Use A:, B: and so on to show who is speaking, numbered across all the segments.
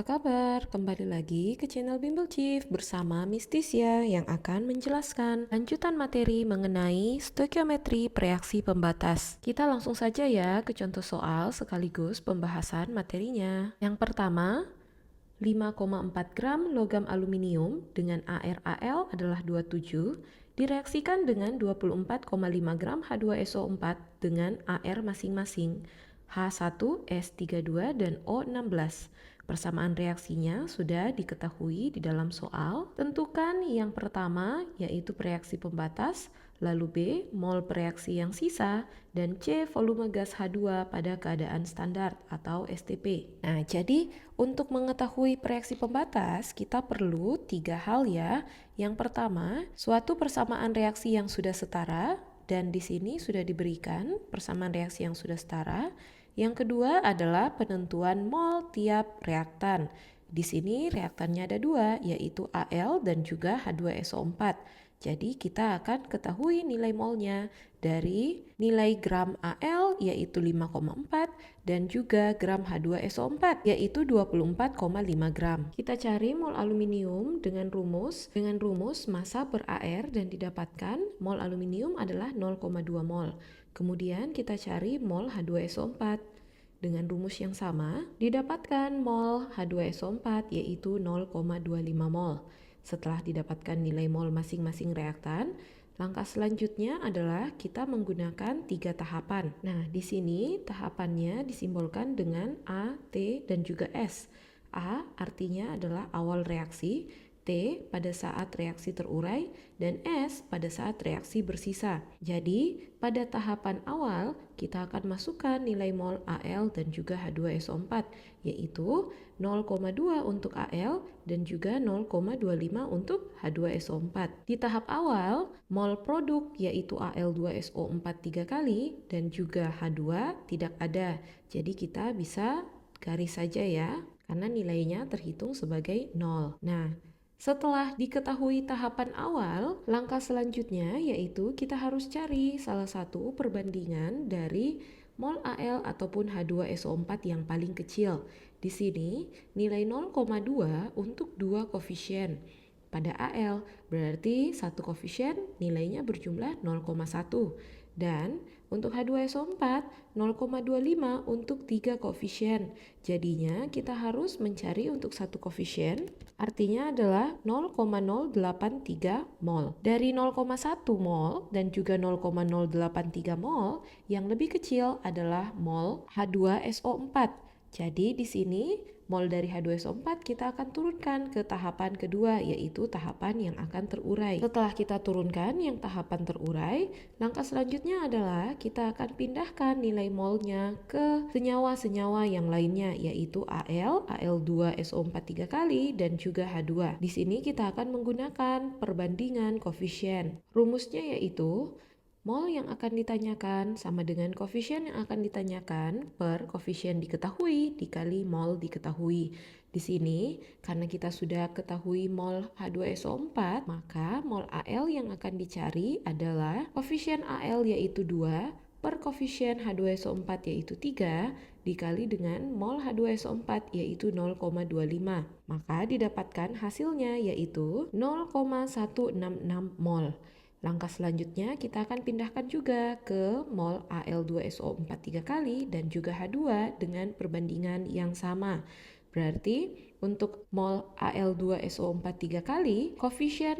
A: apa kabar? Kembali lagi ke channel Bimbel Chief bersama Miss Tisya yang akan menjelaskan lanjutan materi mengenai stoikiometri reaksi pembatas. Kita langsung saja ya ke contoh soal sekaligus pembahasan materinya. Yang pertama, 5,4 gram logam aluminium dengan ArAl adalah 27 direaksikan dengan 24,5 gram H2SO4 dengan Ar masing-masing, H1S32 dan O16. Persamaan reaksinya sudah diketahui di dalam soal. Tentukan yang pertama yaitu reaksi pembatas, lalu B, mol reaksi yang sisa, dan C, volume gas H2 pada keadaan standar atau STP. Nah, jadi untuk mengetahui reaksi pembatas, kita perlu 3 hal ya. Yang pertama, suatu persamaan reaksi yang sudah setara, dan di sini sudah diberikan persamaan reaksi yang sudah setara. Yang kedua adalah penentuan mol tiap reaktan. Di sini reaktannya ada dua, yaitu Al dan juga H2SO4. Jadi kita akan ketahui nilai molnya dari nilai gram Al yaitu 5,4 dan juga gram H2SO4 yaitu 24,5 gram. Kita cari mol aluminium dengan rumus massa per Ar dan didapatkan mol aluminium adalah 0,2 mol. Kemudian kita cari mol H2SO4. Dengan rumus yang sama, didapatkan mol H2SO4 yaitu 0,25 mol. Setelah didapatkan nilai mol masing-masing reaktan, langkah selanjutnya adalah kita menggunakan 3 tahapan. Nah, di sini tahapannya disimbolkan dengan A, T, dan juga S. A artinya adalah awal reaksi, T pada saat reaksi terurai, dan S pada saat reaksi bersisa. Jadi, pada tahapan awal, kita akan masukkan nilai mol Al dan juga H2SO4, yaitu 0,2 untuk Al dan juga 0,25 untuk H2SO4. Di tahap awal, mol produk yaitu Al2SO4 3 kali dan juga H2 tidak ada. Jadi kita bisa garis saja ya, karena nilainya terhitung sebagai 0. Nah, setelah diketahui tahapan awal, langkah selanjutnya yaitu kita harus cari salah satu perbandingan dari mol Al ataupun H2SO4 yang paling kecil. Di sini nilai 0,2 untuk dua koefisien. Pada Al berarti satu koefisien nilainya berjumlah 0,1 dan untuk H2SO4 0,25 untuk 3 koefisien. Jadinya kita harus mencari untuk satu koefisien, artinya adalah 0,083 mol. Dari 0,1 mol dan juga 0,083 mol, yang lebih kecil adalah mol H2SO4. Jadi di sini mol dari H2SO4 kita akan turunkan ke tahapan kedua, yaitu tahapan yang akan terurai. Setelah kita turunkan yang tahapan terurai, langkah selanjutnya adalah kita akan pindahkan nilai molnya ke senyawa-senyawa yang lainnya, yaitu Al, Al2SO4 3 kali, dan juga H2. Di sini kita akan menggunakan perbandingan koefisien. Rumusnya yaitu mol yang akan ditanyakan sama dengan koefisien yang akan ditanyakan per koefisien diketahui dikali mol diketahui. Di sini, karena kita sudah ketahui mol H2SO4, maka mol Al yang akan dicari adalah koefisien Al yaitu 2 per koefisien H2SO4 yaitu 3 dikali dengan mol H2SO4 yaitu 0,25. Maka didapatkan hasilnya yaitu 0,166 mol. Langkah selanjutnya kita akan pindahkan juga ke mol Al2SO4 3 kali dan juga H2 dengan perbandingan yang sama. Berarti untuk mol Al2SO4 3 kali, koefisien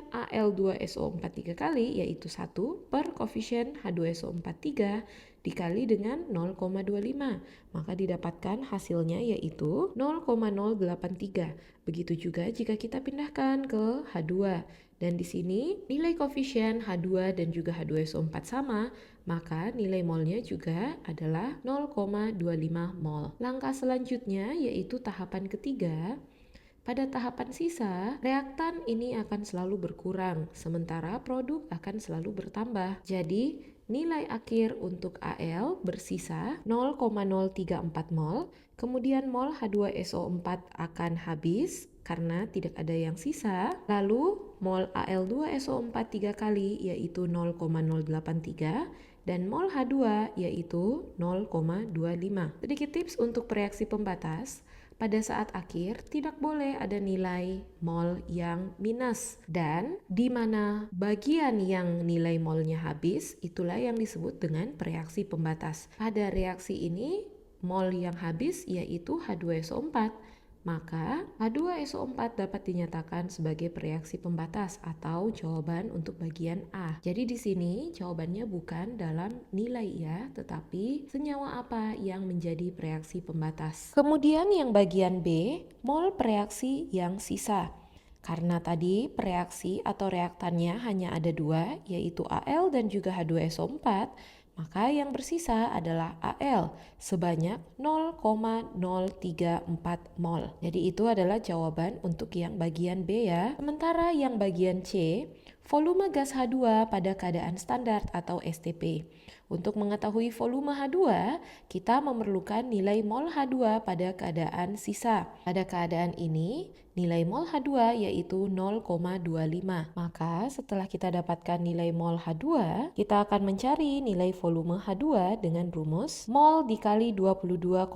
A: Al2SO4 3 kali yaitu 1 per koefisien H2SO4 3 dikali dengan 0,25. Maka didapatkan hasilnya yaitu 0,083. Begitu juga jika kita pindahkan ke H2. Dan di sini nilai koefisien H2 dan juga H2SO4 sama, maka nilai molnya juga adalah 0,25 mol. Langkah selanjutnya yaitu tahapan ketiga. Pada tahapan sisa, reaktan ini akan selalu berkurang, sementara produk akan selalu bertambah. Jadi, nilai akhir untuk Al bersisa 0,034 mol, kemudian mol H2SO4 akan habis karena tidak ada yang sisa, lalu mol Al2SO4 3 kali yaitu 0,083 dan mol H2 yaitu 0,25. Sedikit tips untuk reaksi pembatas. pada saat akhir tidak boleh ada nilai mol yang minus. Dan di mana bagian yang nilai molnya habis, itulah yang disebut dengan reaksi pembatas. Pada reaksi ini, mol yang habis yaitu H2SO4. Maka H2SO4 dapat dinyatakan sebagai reaksi pembatas atau jawaban untuk bagian A. Jadi di sini jawabannya bukan dalam nilai ya, tetapi senyawa apa yang menjadi reaksi pembatas. Kemudian yang bagian B, mol reaksi yang sisa. Karena tadi reaksi atau reaktannya hanya ada dua, yaitu Al dan juga H2SO4, maka yang bersisa adalah Al sebanyak 0,034 mol. Jadi itu adalah jawaban untuk yang bagian B ya. Sementara yang bagian C, volume gas H2 pada keadaan standar atau STP. Untuk mengetahui volume H2, kita memerlukan nilai mol H2 pada keadaan sisa. Pada keadaan ini, nilai mol H2 yaitu 0,25. Maka setelah kita dapatkan nilai mol H2, kita akan mencari nilai volume H2 dengan rumus mol dikali 22,4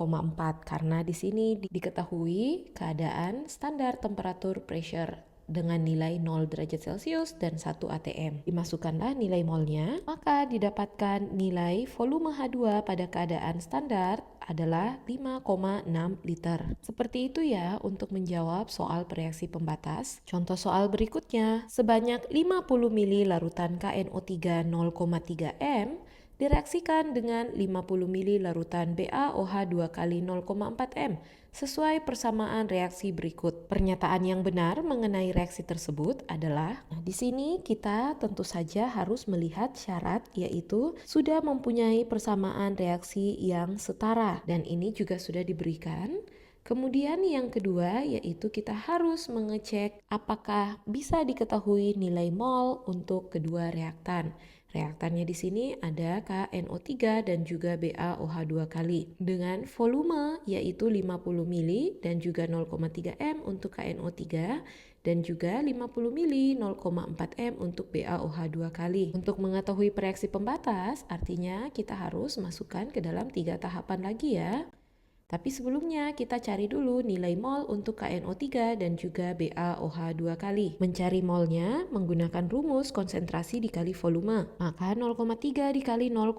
A: karena di sini diketahui keadaan standar temperatur pressure dengan nilai 0 derajat Celcius dan 1 atm. Dimasukkanlah nilai molnya, maka didapatkan nilai volume H2 pada keadaan standar adalah 5,6 liter. Seperti itu ya untuk menjawab soal reaksi pembatas. Contoh soal berikutnya, sebanyak 50 ml larutan KNO3 0,3 m direaksikan dengan 50 ml larutan BaOH 2 kali 0,4 m sesuai persamaan reaksi berikut. Pernyataan yang benar mengenai reaksi tersebut adalah, di sini kita tentu saja harus melihat syarat yaitu sudah mempunyai persamaan reaksi yang setara dan ini juga sudah diberikan. Kemudian yang kedua yaitu kita harus mengecek apakah bisa diketahui nilai mol untuk kedua reaktan. Reaktannya di sini ada KNO3 dan juga BaOH 2 kali dengan volume yaitu 50 ml dan juga 0,3 m untuk KNO3 dan juga 50 ml 0,4 m untuk BaOH 2 kali. Untuk mengetahui reaksi pembatas artinya kita harus masukkan ke dalam 3 tahapan lagi ya. Tapi sebelumnya kita cari dulu nilai mol untuk KNO3 dan juga BaOH 2 kali. Mencari molnya menggunakan rumus konsentrasi dikali volume. Maka 0,3 dikali 0,05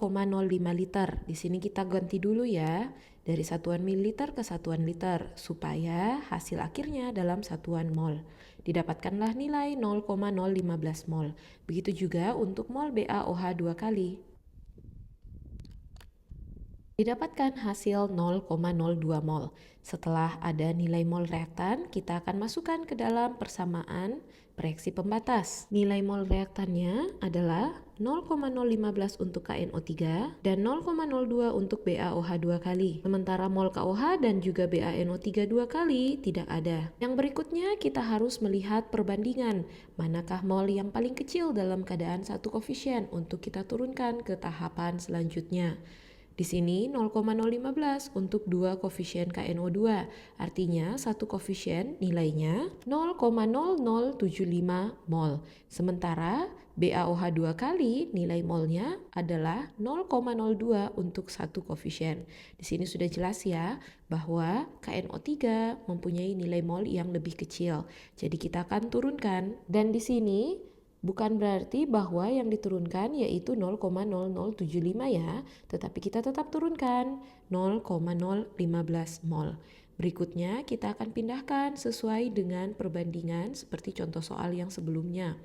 A: liter. Di sini kita ganti dulu ya. Dari satuan mililiter ke satuan liter supaya hasil akhirnya dalam satuan mol. Didapatkanlah nilai 0,015 mol. Begitu juga untuk mol BaOH 2 kali. Didapatkan hasil 0,02 mol. Setelah ada nilai mol reaktan, kita akan masukkan ke dalam persamaan reaksi pembatas. Nilai mol reaktannya adalah 0,015 untuk KNO3 dan 0,02 untuk BaOH 2 kali. Sementara mol KOH dan juga BaNO3 2 kali tidak ada. Yang berikutnya kita harus melihat perbandingan. Manakah mol yang paling kecil dalam keadaan satu koefisien untuk kita turunkan ke tahapan selanjutnya. Di sini 0,015 untuk 2 koefisien KNO2, artinya satu koefisien nilainya 0,0075 mol. Sementara BaOH 2 kali nilai molnya adalah 0,02 untuk satu koefisien. Di sini sudah jelas ya bahwa KNO3 mempunyai nilai mol yang lebih kecil. Jadi kita akan turunkan dan di sini bukan berarti bahwa yang diturunkan yaitu 0,0075 ya, tetapi kita tetap turunkan 0,015 mol. Berikutnya kita akan pindahkan sesuai dengan perbandingan seperti contoh soal yang sebelumnya.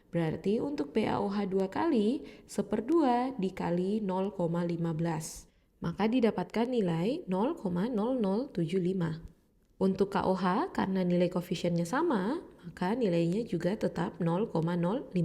A: Berarti untuk BaOH 2 kali, 1/2 dikali 0,15. Maka didapatkan nilai 0,0075. Untuk KOH, karena nilai koefisiennya sama, maka nilainya juga tetap 0,015.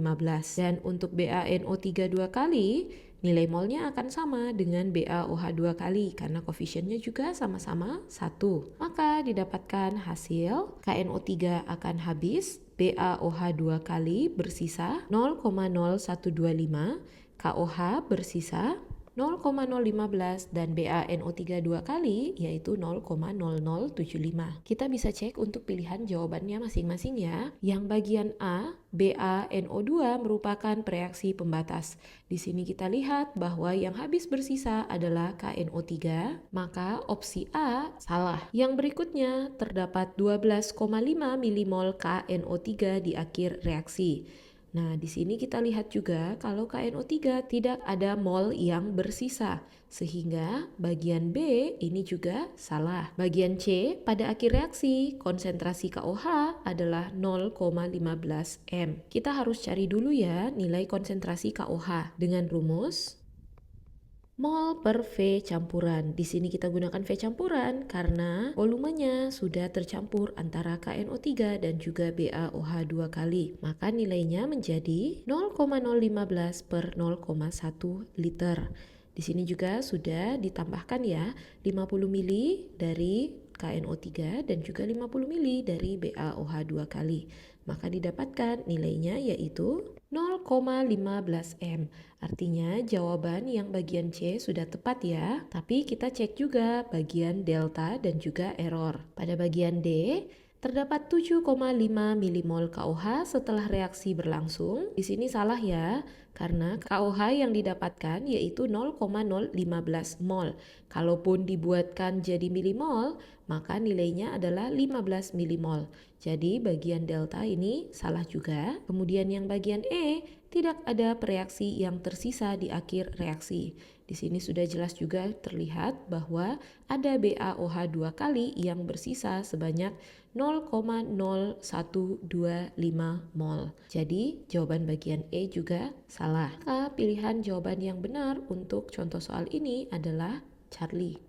A: Dan untuk BaNO3 2 kali, nilai molnya akan sama dengan BaOH 2 kali karena koefisiennya juga sama-sama 1. Maka didapatkan hasil KNO3 akan habis, BaOH 2 kali bersisa 0,0125, KOH bersisa 0,015 dan BaNO3 dua kali yaitu 0,0075. Kita bisa cek untuk pilihan jawabannya masing-masing ya. Yang bagian A, BaNO2 merupakan reaksi pembatas. Di sini kita lihat bahwa yang habis bersisa adalah KNO3, maka opsi A salah. Yang berikutnya terdapat 12,5 milimol KNO3 di akhir reaksi. Nah, di sini kita lihat juga kalau KNO3 tidak ada mol yang bersisa, sehingga bagian B ini juga salah. Bagian C, pada akhir reaksi, konsentrasi KOH adalah 0,15 m. Kita harus cari dulu ya nilai konsentrasi KOH dengan rumus mol per V campuran. Di sini kita gunakan V campuran karena volumenya sudah tercampur antara KNO3 dan juga BaOH dua kali. Maka nilainya menjadi 0,015 per 0,1 liter. Di sini juga sudah ditambahkan ya 50 mili dari KNO3 dan juga 50 mili dari BaOH dua kali. Maka didapatkan nilainya yaitu 0,15 m. Artinya jawaban yang bagian C sudah tepat ya. Tapi kita cek juga bagian delta dan juga error. Pada bagian D, terdapat 7,5 milimol KOH setelah reaksi berlangsung. Di sini salah ya, karena KOH yang didapatkan yaitu 0,015 mol. Kalaupun dibuatkan jadi milimol, maka nilainya adalah 15 milimol. Jadi bagian delta ini salah juga. Kemudian yang bagian E, tidak ada reaksi yang tersisa di akhir reaksi. Di sini sudah jelas juga terlihat bahwa ada BaOH dua kali yang bersisa sebanyak 0,0125 mol. Jadi jawaban bagian E juga salah. Maka pilihan jawaban yang benar untuk contoh soal ini adalah Charlie.